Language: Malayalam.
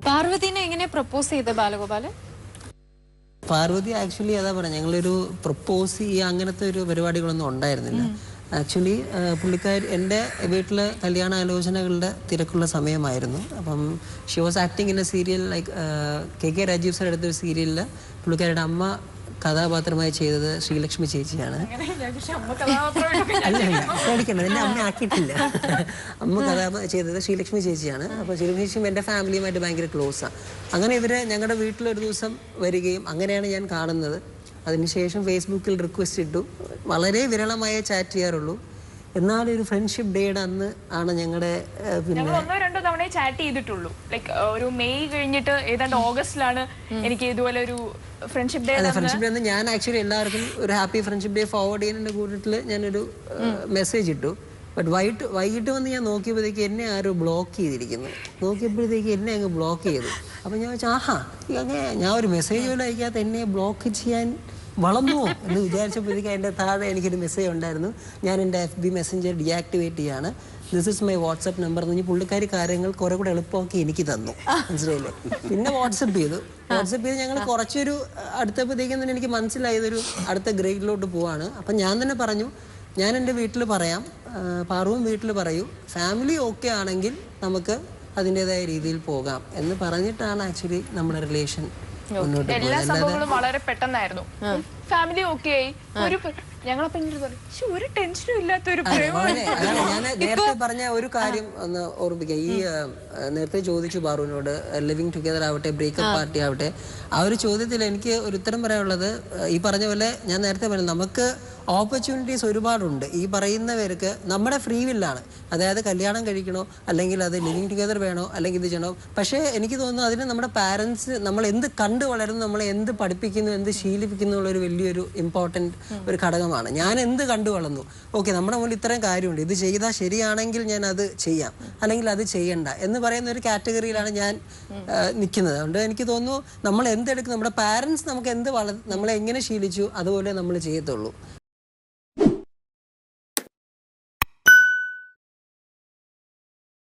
പാർവതിനെ എങ്ങനെ പ്രപ്പോസ് ചെയ്ത ബാലഗോപാലൻ? പാർവതി ആക്ച്വലി അതാ പറഞ്ഞ ഞങ്ങളൊരു പ്രപ്പോസ് ചെയ്യുക അങ്ങനത്തെ ഒരു പരിപാടികളൊന്നും ഉണ്ടായിരുന്നില്ല. ആക്ച്വലി പുള്ളിക്കാർ എൻ്റെ വീട്ടിൽ കല്യാണാലോചനകളുടെ തിരക്കുള്ള സമയമായിരുന്നു. അപ്പം she was acting in a serial like K Rajeev sir എടുത്തൊരു സീരിയലിൽ പുള്ളിക്കാരുടെ അമ്മ കഥാപാത്രമായി ചെയ്തത് ശ്രീലക്ഷ്മി ചേച്ചിയാണ്. അല്ല പേടിക്കണ്ട, എന്നെ അമ്മ ആക്കിയിട്ടില്ല. അമ്മ ചെയ്തത് ശ്രീലക്ഷ്മി ചേച്ചിയാണ്. അപ്പോൾ ശ്രീലക്ഷ്മി ചേച്ചിയും എൻ്റെ ഫാമിലിയുമായിട്ട് ഭയങ്കര ക്ലോസാണ്. അങ്ങനെ ഇവര് ഞങ്ങളുടെ വീട്ടിലൊരു ദിവസം വരികയും അങ്ങനെയാണ് ഞാൻ കാണുന്നത്. അതിനുശേഷം ഫേസ്ബുക്കിൽ റിക്വസ്റ്റ് ഇട്ടു. വളരെ വിരളമായ ചാറ്റ് ചെയ്യാറുള്ളൂ. എന്നാലും ഒരു ഫ്രണ്ട്ഷിപ്പ് ഡേയുടെ അന്ന് ആണ് ഞങ്ങളുടെ പിന്നെ 1-2 തവണ ചാറ്റ് ചെയ്തിട്ടുള്ളൂ. ലൈക്ക് ഒരു മെയ് കഴിഞ്ഞിട്ട് ഏതാണ്ട് ഓഗസ്റ്റിലാണ് എനിക്ക് ഇതുപോലെ ഒരു ഫ്രണ്ട്ഷിപ്പ് ഡേ. ഫ്രണ്ട്ഷിപ്പ് ഡേ ഞാൻ ആക്ച്വലി എല്ലാവർക്കും ഒരു ഹാപ്പി ഫ്രണ്ട്ഷിപ്പ് ഡേ ഫോർവേഡ് ചെയ്യുന്നതിന്റെ കൂട്ടത്തിൽ ഞാനൊരു മെസ്സേജ് ഇട്ടു. ബട്ട് വൈകിട്ട് വന്ന് ഞാൻ നോക്കിയപ്പോഴത്തേക്ക് എന്നെ ആരോ ബ്ലോക്ക് ചെയ്തിരിക്കുന്നു. നോക്കിയപ്പോഴത്തേക്ക് എന്നെ അങ്ങ് ബ്ലോക്ക് ചെയ്തു. അപ്പം ഞാൻ വെച്ചാൽ ആഹാ അങ്ങനെ ഞാൻ ഒരു മെസ്സേജ് പോലും അയക്കാത്ത എന്നെ ബ്ലോക്ക് ചെയ്യാൻ വളർന്നുവോ എന്ന് വിചാരിച്ചപ്പോഴത്തേക്ക് അതിൻ്റെ താഴെ എനിക്കൊരു മെസ്സേജ് ഉണ്ടായിരുന്നു. ഞാൻ എൻ്റെ FB മെസ്സഞ്ചർ ഡീആക്ടിവേറ്റ് ചെയ്യാണ്, this is my WhatsApp number എന്ന് പറഞ്ഞ് പുള്ളിക്കാരി കാര്യങ്ങൾ കുറെ കൂടെ എളുപ്പമാക്കി എനിക്ക് തന്നു. മനസ്സിലായില്ലേ? പിന്നെ വാട്സപ്പ് ചെയ്തു ഞങ്ങൾ കുറച്ചൊരു അടുത്തപ്പോഴത്തേക്കും തന്നെ എനിക്ക് മനസ്സിലായതൊരു അടുത്ത ഗ്രേഡിലോട്ട് പോവാണ്. അപ്പം ഞാൻ തന്നെ പറഞ്ഞു, ഞാൻ എൻ്റെ വീട്ടിൽ പറയാം, പാർവും വീട്ടിൽ പറയൂ, ഫാമിലി ഓക്കെ ആണെങ്കിൽ നമുക്ക് അതിൻ്റെതായ രീതിയിൽ പോകാം എന്ന് പറഞ്ഞിട്ടാണ് ആക്ച്വലി നമ്മുടെ റിലേഷൻ മുന്നോട്ട് പോകുന്നത്. എല്ലാ സംഭവങ്ങളും വളരെ പെട്ടെന്നായിരുന്നു. ഫാമിലി ഓക്കെ ആയി. ഞങ്ങളപ്പം ഒരു ടെൻഷനും ഇല്ലാത്തൊരു ഞാൻ നേരത്തെ പറഞ്ഞ ഒരു കാര്യം ഒന്ന് ഓർമ്മിക്കാം. ഈ നേരത്തെ ചോദിച്ചു പാറുവിനോട് ലിവിങ് ടുഗദർ ആവട്ടെ ബ്രേക്കപ്പ് പാർട്ടി ആവട്ടെ, ആ ഒരു ചോദ്യത്തിൽ എനിക്ക് ഒരു ഉത്തരം പറയാനുള്ളത് ഈ പറഞ്ഞ പോലെ ഞാൻ നേരത്തെ പറഞ്ഞു, നമുക്ക് ഓപ്പർച്യൂണിറ്റീസ് ഒരുപാടുണ്ട്. ഈ പറയുന്നവർക്ക് നമ്മുടെ ഫ്രീ വില്ലാണ്, അതായത് കല്യാണം കഴിക്കണോ അല്ലെങ്കിൽ അത് ലിവിങ് ടുഗദർ വേണോ അല്ലെങ്കിൽ ഇത് ചെയ്യണോ. പക്ഷേ എനിക്ക് തോന്നുന്നു അതിന് നമ്മുടെ പാരൻസ് നമ്മൾ എന്ത് കണ്ടു വളരുന്നു, നമ്മളെ എന്ത് പഠിപ്പിക്കുന്നു, എന്ത് ശീലിപ്പിക്കുന്നു എന്നുള്ളൊരു വലിയൊരു ഇമ്പോർട്ടൻറ്റ് ഒരു ഘടകമാണ്. ഞാൻ എന്ത് കണ്ടു വളർന്നു, ഓക്കെ നമ്മുടെ മുന്നിൽ ഇത്രയും കാര്യമുണ്ട്, ഇത് ചെയ്താൽ ശരിയാണെങ്കിൽ ഞാൻ അത് ചെയ്യാം അല്ലെങ്കിൽ അത് ചെയ്യണ്ട എന്ന് പറയുന്ന ഒരു കാറ്റഗറിയിലാണ് ഞാൻ നിൽക്കുന്നത്. അതുകൊണ്ട് എനിക്ക് തോന്നുന്നു നമ്മൾ എന്തെടുക്കും, നമ്മുടെ പാരൻസ് നമുക്ക് എന്ത് നമ്മളെ എങ്ങനെ ശീലിച്ചു അതുപോലെ നമ്മൾ ചെയ്യത്തുള്ളൂ.